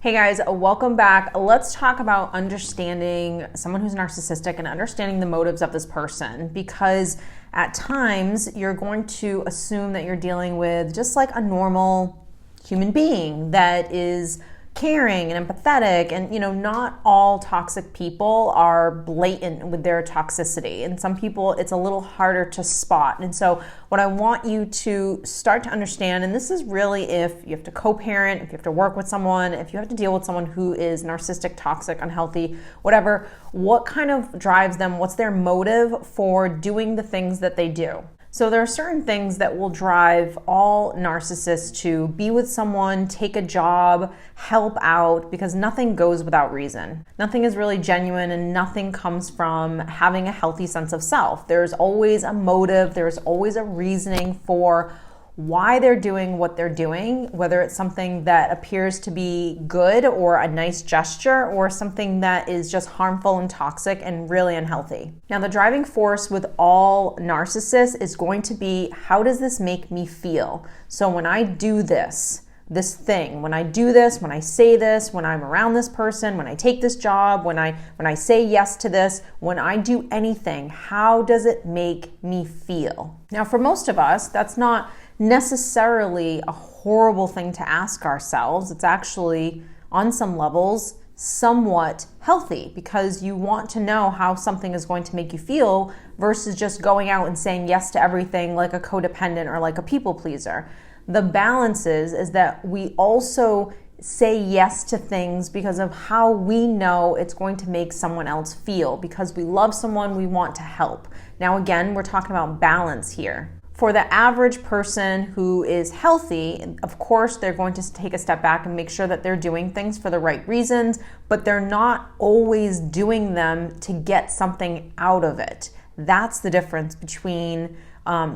Hey guys, welcome back. Let's talk about understanding someone who's narcissistic and understanding the motives of this person, because at times you're going to assume that you're dealing with just like a normal human being that is caring and empathetic, and not all toxic people are blatant with their toxicity, and some people it's a little harder to spot. And so what I want you to start to understand, and this is really if you have to co-parent, if you have to work with someone, if you have to deal with someone who is narcissistic, toxic, unhealthy, whatever, what kind of drives them, what's their motive for doing the things that they do. So there are certain things that will drive all narcissists to be with someone, take a job, help out, because nothing goes without reason. Nothing is really genuine, and nothing comes from having a healthy sense of self. There's always a motive, there's always a reasoning for why they're doing what they're doing, whether it's something that appears to be good or a nice gesture, or something that is just harmful and toxic and really unhealthy. Now, the driving force with all narcissists is going to be, how does this make me feel? So when I do this thing, when I do this, when I say this, when I'm around this person, when I take this job, when I say yes to this, when I do anything, how does it make me feel? Now, for most of us, that's not necessarily a horrible thing to ask ourselves. It's actually, on some levels, somewhat healthy, because you want to know how something is going to make you feel versus just going out and saying yes to everything like a codependent or like a people pleaser. The balance is that we also say yes to things because of how we know it's going to make someone else feel, because we love someone, we want to help. Now, again, we're talking about balance here. For the average person who is healthy, of course, they're going to take a step back and make sure that they're doing things for the right reasons, but they're not always doing them to get something out of it. That's the difference between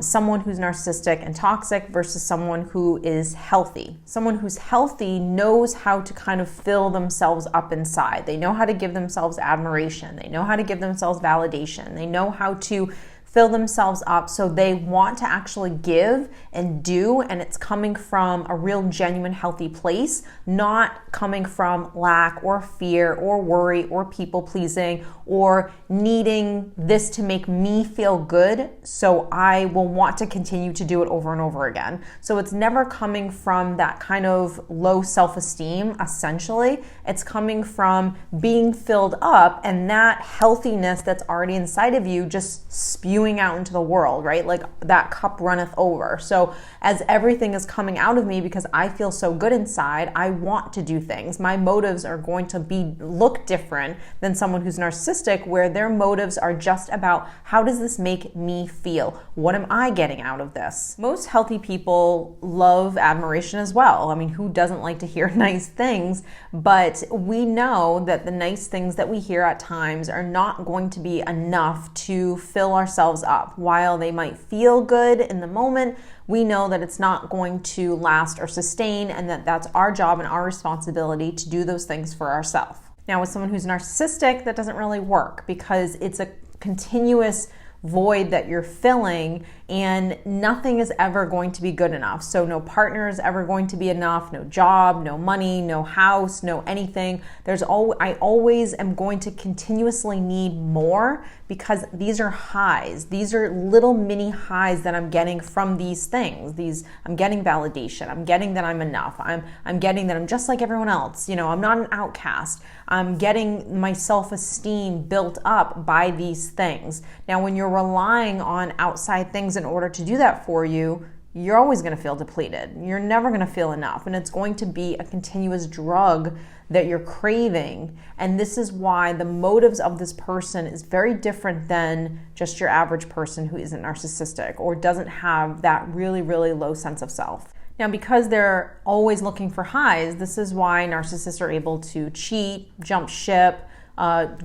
someone who's narcissistic and toxic versus someone who is healthy. Someone who's healthy knows how to kind of fill themselves up inside. They know how to give themselves admiration. They know how to give themselves validation. They know how to fill themselves up, so they want to actually give and do, and it's coming from a real, genuine, healthy place, not coming from lack or fear or worry or people pleasing or needing this to make me feel good, so I will want to continue to do it over and over again. So it's never coming from that kind of low self-esteem, essentially. It's coming from being filled up, and that healthiness that's already inside of you just spewing out into the world, right? Like that cup runneth over. So as everything is coming out of me because I feel so good inside, I want to do things. My motives are going to look different than someone who's narcissistic, where their motives are just about, how does this make me feel? What am I getting out of this? Most healthy people love admiration as well. I mean, who doesn't like to hear nice things? But we know that the nice things that we hear at times are not going to be enough to fill ourselves up. While they might feel good in the moment, we know that it's not going to last or sustain, and that's our job and our responsibility to do those things for ourselves. Now, with someone who's narcissistic, that doesn't really work, because it's a continuous void that you're filling, and nothing is ever going to be good enough. So no partner is ever going to be enough, no job, no money, no house, no anything. I always am going to continuously need more, because these are highs. These are little mini highs that I'm getting from these things. I'm getting validation. I'm getting that I'm enough. I'm getting that I'm just like everyone else. I'm not an outcast. I'm getting my self-esteem built up by these things. Now, when you're relying on outside things in order to do that for you, you're always going to feel depleted. You're never going to feel enough, and it's going to be a continuous drug that you're craving. And this is why the motives of this person is very different than just your average person who isn't narcissistic or doesn't have that really, really low sense of self. Now, because they're always looking for highs, this is why narcissists are able to cheat, jump ship,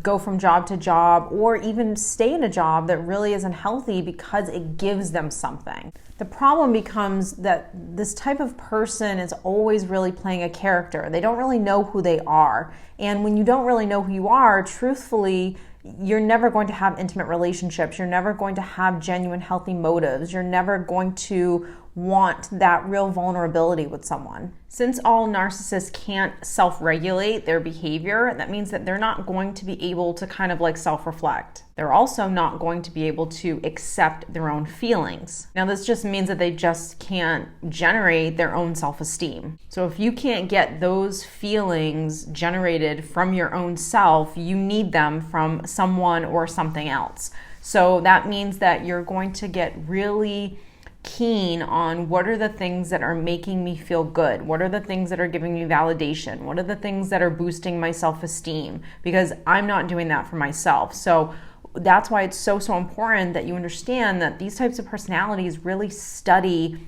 go from job to job, or even stay in a job that really isn't healthy because it gives them something. The problem becomes that this type of person is always really playing a character. They don't really know who they are. And when you don't really know who you are, truthfully, you're never going to have intimate relationships. You're never going to have genuine, healthy motives. You're never going to want that real vulnerability with someone. Since all narcissists can't self-regulate their behavior, that means that they're not going to be able to kind of like self-reflect. They're also not going to be able to accept their own feelings. Now, this just means that they just can't generate their own self-esteem. So if you can't get those feelings generated from your own self, you need them from someone or something else. So that means that you're going to get really keen on what are the things that are making me feel good? What are the things that are giving me validation? What are the things that are boosting my self-esteem? Because I'm not doing that for myself. So that's why it's so important that you understand that these types of personalities really study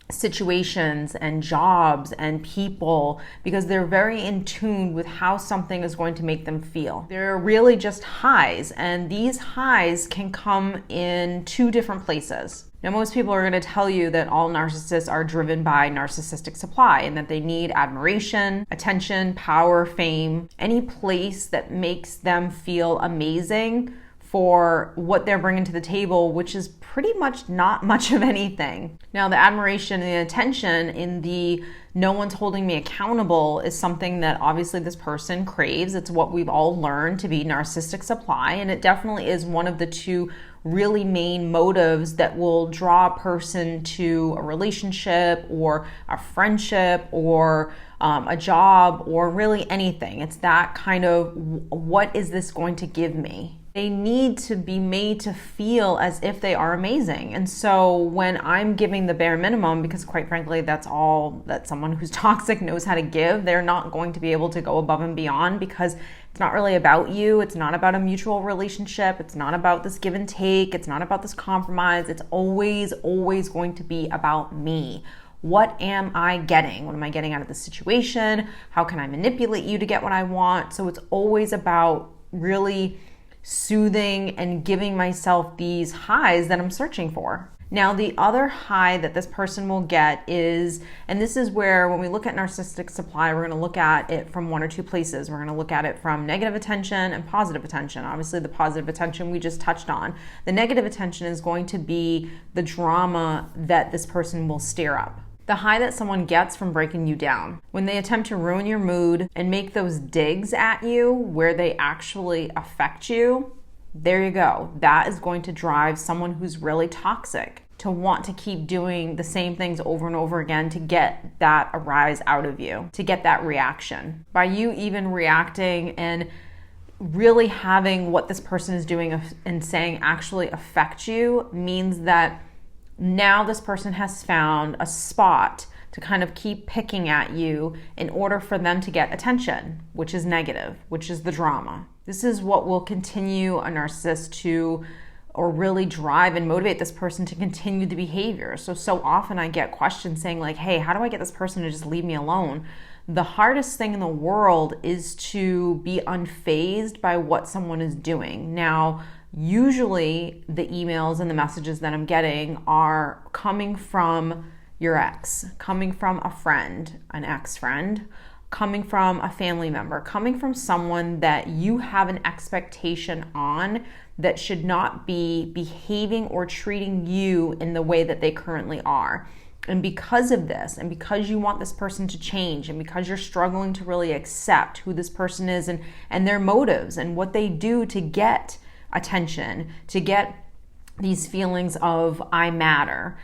situations and jobs and people, because they're very in tune with how something is going to make them feel. They're really just highs, and these highs can come in two different places. Now, most people are going to tell you that all narcissists are driven by narcissistic supply and that they need admiration, attention, power, fame, any place that makes them feel amazing for what they're bringing to the table, which is pretty much not much of anything. Now, the admiration and the attention in the no one's holding me accountable is something that obviously this person craves. It's what we've all learned to be narcissistic supply, and it definitely is one of the two really main motives that will draw a person to a relationship or a friendship or a job or really anything. It's that kind of, what is this going to give me? They need to be made to feel as if they are amazing. And so when I'm giving the bare minimum, because quite frankly, that's all that someone who's toxic knows how to give, they're not going to be able to go above and beyond, because it's not really about you. It's not about a mutual relationship. It's not about this give and take. It's not about this compromise. It's always going to be about me. What am I getting? What am I getting out of this situation? How can I manipulate you to get what I want? So it's always about really soothing and giving myself these highs that I'm searching for. Now, the other high that this person will get is, and this is where when we look at narcissistic supply, we're going to look at it from one or two places. We're going to look at it from negative attention and positive attention. Obviously, the positive attention we just touched on. The negative attention is going to be the drama that this person will stir up. The high that someone gets from breaking you down. When they attempt to ruin your mood and make those digs at you where they actually affect you, there you go. That is going to drive someone who's really toxic to want to keep doing the same things over and over again to get that arise out of you, to get that reaction. By you even reacting and really having what this person is doing and saying actually affect you means that now this person has found a spot to kind of keep picking at you in order for them to get attention, which is negative, which is the drama. This is what will continue a narcissist to, or really drive and motivate this person to continue the behavior. So often I get questions saying like, hey, how do I get this person to just leave me alone? The hardest thing in the world is to be unfazed by what someone is doing. Now, usually the emails and the messages that I'm getting are coming from your ex, coming from a friend, an ex-friend, coming from a family member, coming from someone that you have an expectation on that should not be behaving or treating you in the way that they currently are. And because of this, and because you want this person to change, and because you're struggling to really accept who this person is and their motives and what they do to get attention, to get these feelings of I matter,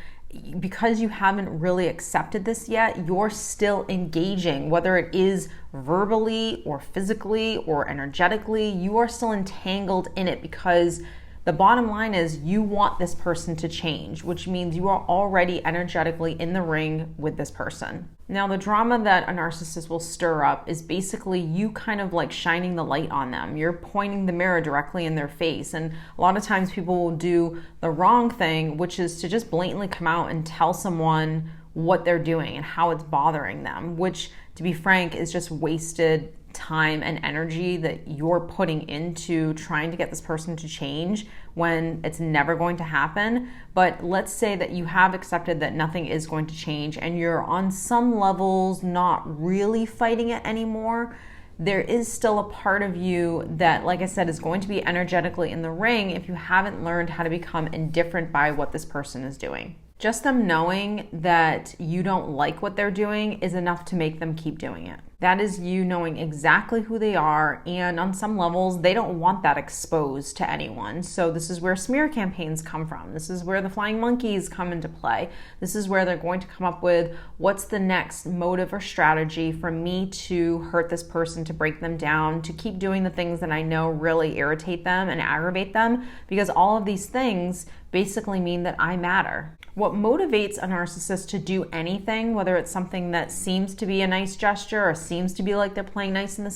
because you haven't really accepted this yet, you're still engaging, whether it is verbally or physically or energetically, you are still entangled in it, because the bottom line is you want this person to change, which means you are already energetically in the ring with this person. Now, the drama that a narcissist will stir up is basically you kind of like shining the light on them. You're pointing the mirror directly in their face. And a lot of times people will do the wrong thing, which is to just blatantly come out and tell someone what they're doing and how it's bothering them, which, to be frank, is just wasted time and energy that you're putting into trying to get this person to change when it's never going to happen. But let's say that you have accepted that nothing is going to change and you're on some levels not really fighting it anymore. There is still a part of you that, like I said, is going to be energetically in the ring if you haven't learned how to become indifferent by what this person is doing. Just them knowing that you don't like what they're doing is enough to make them keep doing it. That is you knowing exactly who they are, and on some levels, they don't want that exposed to anyone. So this is where smear campaigns come from. This is where the flying monkeys come into play. This is where they're going to come up with what's the next motive or strategy for me to hurt this person, to break them down, to keep doing the things that I know really irritate them and aggravate them, because all of these things basically mean that I matter. What motivates a narcissist to do anything, whether it's something that seems to be a nice gesture or seems to be like they're playing nice in the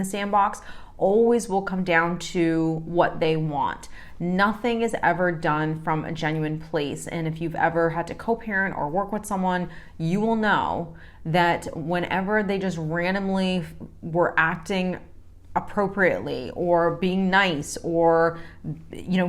sandbox, always will come down to what they want. Nothing is ever done from a genuine place. And if you've ever had to co-parent or work with someone, you will know that whenever they just randomly were acting appropriately or being nice or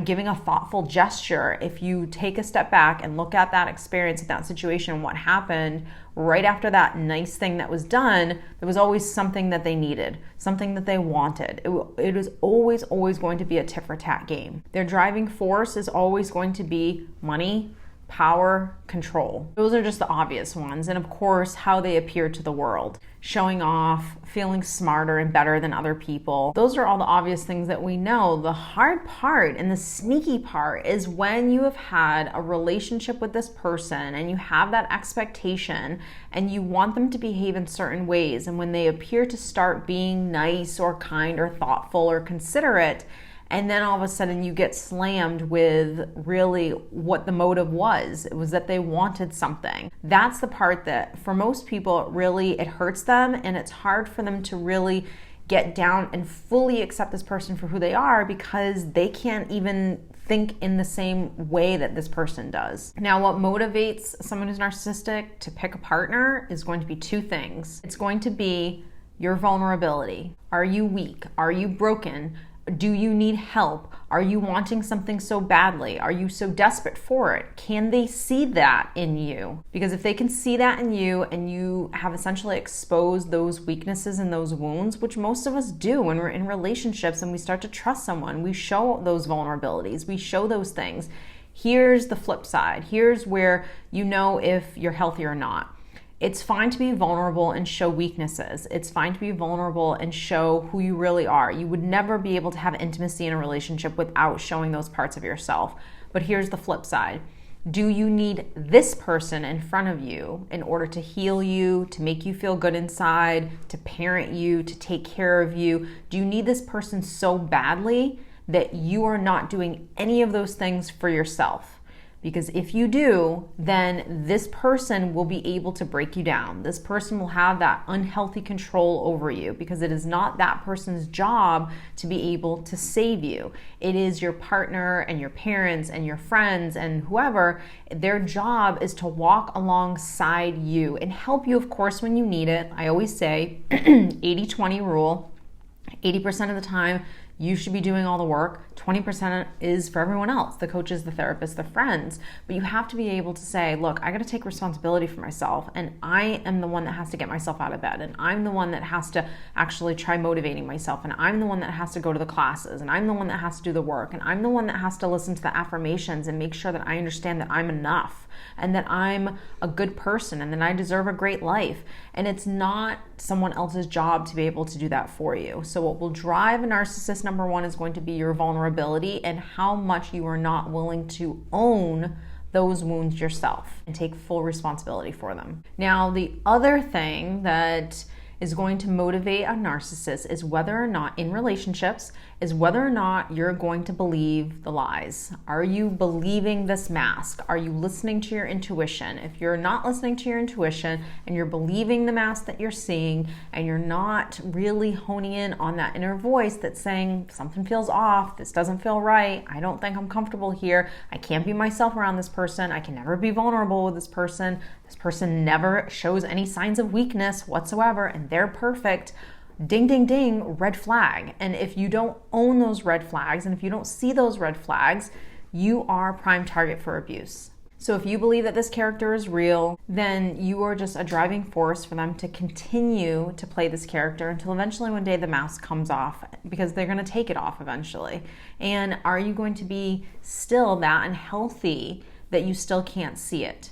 giving a thoughtful gesture, if you take a step back and look at that experience, that situation, what happened right after that nice thing that was done, there was always something that they needed, something that they wanted. It is always going to be a tit for tat game. Their driving force is always going to be money, power, control. Those are just the obvious ones. And of course, how they appear to the world. Showing off, feeling smarter and better than other people. Those are all the obvious things that we know. The hard part and the sneaky part is when you have had a relationship with this person and you have that expectation and you want them to behave in certain ways. And when they appear to start being nice or kind or thoughtful or considerate, and then all of a sudden you get slammed with really what the motive was. It was that they wanted something. That's the part that for most people, it hurts them, and it's hard for them to really get down and fully accept this person for who they are because they can't even think in the same way that this person does. Now, what motivates someone who's narcissistic to pick a partner is going to be two things. It's going to be your vulnerability. Are you weak? Are you broken? Do you need help? Are you wanting something so badly? Are you so desperate for it? Can they see that in you? Because if they can see that in you and you have essentially exposed those weaknesses and those wounds, which most of us do when we're in relationships and we start to trust someone, we show those vulnerabilities, we show those things. Here's the flip side. Here's where you know if you're healthy or not. It's fine to be vulnerable and show weaknesses. It's fine to be vulnerable and show who you really are. You would never be able to have intimacy in a relationship without showing those parts of yourself. But here's the flip side. Do you need this person in front of you in order to heal you, to make you feel good inside, to parent you, to take care of you? Do you need this person so badly that you are not doing any of those things for yourself? Because if you do, then this person will be able to break you down. This person will have that unhealthy control over you because it is not that person's job to be able to save you. It is your partner and your parents and your friends and whoever. Their job is to walk alongside you and help you, of course, when you need it. I always say 80-20 rule. 80% of the time, you should be doing all the work. 20% is for everyone else, the coaches, the therapists, the friends. But you have to be able to say, look, I got to take responsibility for myself, and I am the one that has to get myself out of bed, and I'm the one that has to actually try motivating myself, and I'm the one that has to go to the classes, and I'm the one that has to do the work, and I'm the one that has to listen to the affirmations and make sure that I understand that I'm enough and that I'm a good person and that I deserve a great life. And it's not someone else's job to be able to do that for you. So what will drive a narcissist, number one, is going to be your vulnerability and how much you are not willing to own those wounds yourself and take full responsibility for them. Now, the other thing that is going to motivate a narcissist is whether or not in relationships is whether or not you're going to believe the lies. Are you believing this mask? Are you listening to your intuition? If you're not listening to your intuition and you're believing the mask that you're seeing and you're not really honing in on that inner voice that's saying something feels off, this doesn't feel right, I don't think I'm comfortable here, I can't be myself around this person, I can never be vulnerable with this person never shows any signs of weakness whatsoever, and they're perfect. Ding, ding, ding, red flag. And if you don't own those red flags, and if you don't see those red flags, you are a prime target for abuse. So if you believe that this character is real, then you are just a driving force for them to continue to play this character until eventually one day the mask comes off, because they're going to take it off eventually. And are you going to be still that unhealthy that you still can't see it.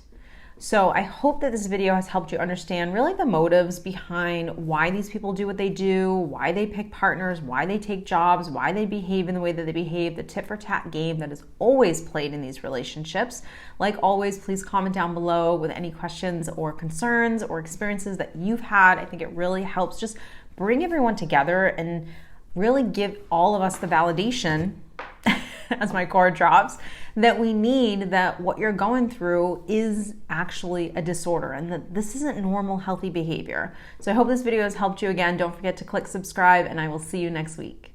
So I hope that this video has helped you understand really the motives behind why these people do what they do, why they pick partners, why they take jobs, why they behave in the way that they behave, the tit for tat game that is always played in these relationships. Like always, please comment down below with any questions or concerns or experiences that you've had. I think it really helps just bring everyone together and really give all of us the validation as my cord drops, that we need, that what you're going through is actually a disorder and that this isn't normal, healthy behavior. So I hope this video has helped you. Again, don't forget to click subscribe, and I will see you next week.